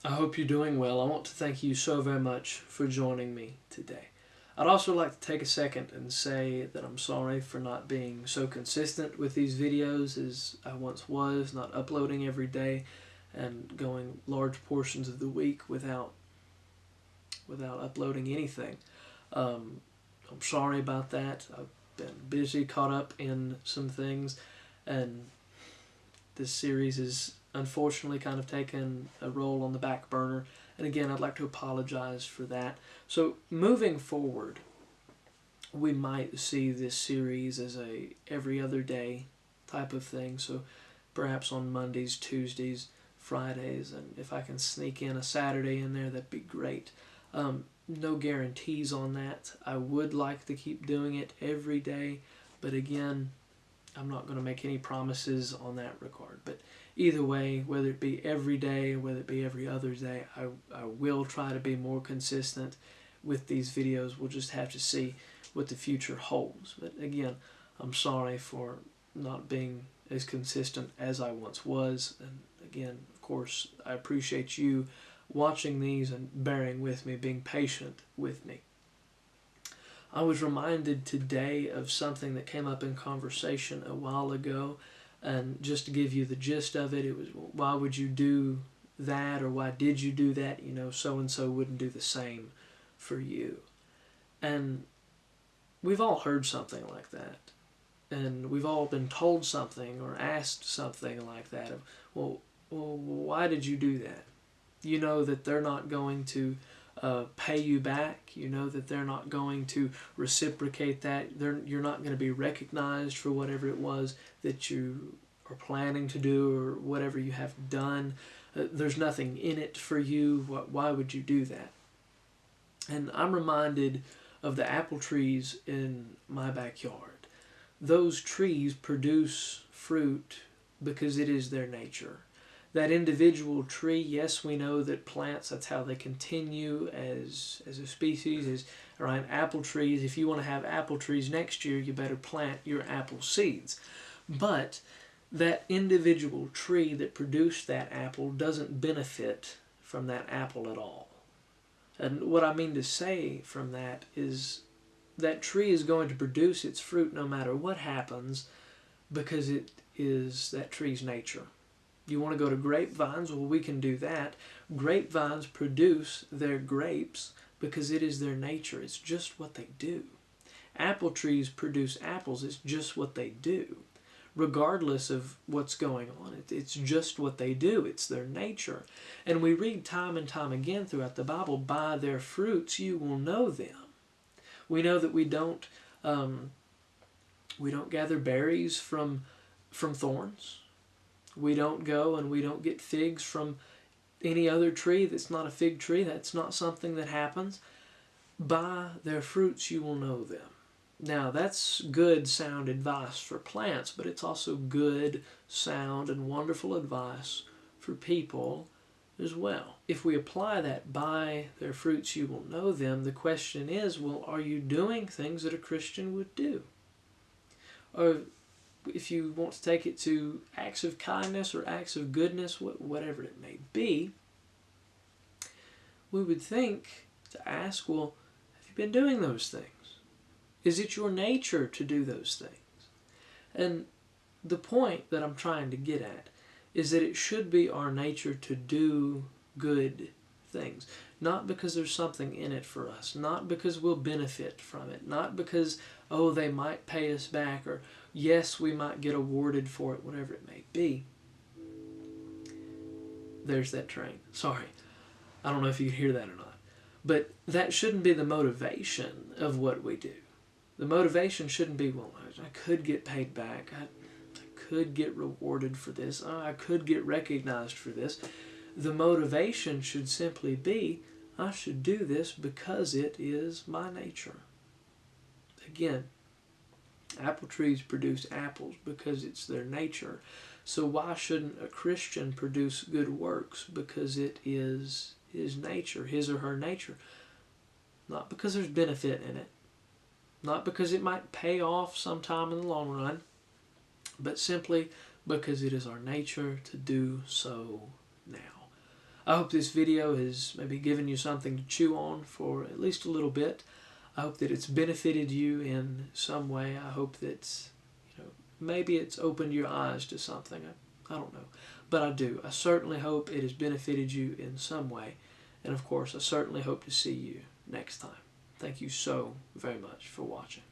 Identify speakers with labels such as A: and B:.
A: I hope you're doing well. I want to thank you so very much for joining me today. I'd also like to take a second and say that I'm sorry for not being so consistent with these videos as I once was, not uploading every day and going large portions of the week without uploading anything. Um, I'm sorry about that. I've been busy, caught up in some things, and this series has unfortunately kind of taken a role on the back burner. And again, I'd like to apologize for that. So moving forward, we might see this series as a every other day type of thing. So perhaps on Mondays, Tuesdays, Fridays, and if I can sneak in a Saturday in there, that'd be great. No guarantees on that. I would like to keep doing it every day, but again, I'm not going to make any promises on that regard. But either way, whether it be every day or whether it be every other day, I will try to be more consistent with these videos. We'll just have to see what the future holds. But again, I'm sorry for not being as consistent as I once was. And again, of course, I appreciate you watching these and bearing with me, being patient with me. I was reminded today of something that came up in conversation a while ago, and just to give you the gist of it, it was, why would you do that, or why did you do that? You know, so and so wouldn't do the same for you. And we've all heard something like that, and we've all been told something or asked something like that. Of, well, why did you do that? You know that they're not going to pay you back. You know that they're not going to reciprocate that. You're not going to be recognized for whatever it was that you are planning to do or whatever you have done. There's nothing in it for you. Why would you do that? And I'm reminded of the apple trees in my backyard. Those trees produce fruit because it is their nature. That individual tree, yes, we know that plants, that's how they continue as a species, is around apple trees. If you want to have apple trees next year, you better plant your apple seeds. But that individual tree that produced that apple doesn't benefit from that apple at all. And what I mean to say from that is that tree is going to produce its fruit no matter what happens, because it is that tree's nature. You want to go to grapevines? Well, we can do that. Grapevines produce their grapes because it is their nature. It's just what they do. Apple trees produce apples. It's just what they do. Regardless of what's going on, it's just what they do. It's their nature. And we read time and time again throughout the Bible, by their fruits you will know them. We know that we don't gather berries from thorns. We don't go and we don't get figs from any other tree that's not a fig tree. That's not something that happens. By their fruits you will know them. Now, that's good, sound advice for plants, but it's also good, sound, and wonderful advice for people as well. If we apply that, by their fruits you will know them, the question is, well, are you doing things that a Christian would do? Or if you want to take it to acts of kindness or acts of goodness, whatever it may be, we would think to ask, well, have you been doing those things? Is it your nature to do those things? And the point that I'm trying to get at is that it should be our nature to do good things. Not because there's something in it for us. Not because we'll benefit from it. Not because, oh, they might pay us back, or yes, we might get awarded for it, whatever it may be. There's that train. Sorry. I don't know if you can hear that or not. But that shouldn't be the motivation of what we do. The motivation shouldn't be, well, I could get paid back. I could get rewarded for this. I could get recognized for this. The motivation should simply be, I should do this because it is my nature. Again, apple trees produce apples because it's their nature. So why shouldn't a Christian produce good works? Because it is his nature, his or her nature. Not because there's benefit in it. Not because it might pay off sometime in the long run, but simply because it is our nature to do so now. I hope this video has maybe given you something to chew on for at least a little bit. I hope that it's benefited you in some way. I hope that, maybe it's opened your eyes to something. I don't know. But I do. I certainly hope it has benefited you in some way. And of course, I certainly hope to see you next time. Thank you so very much for watching.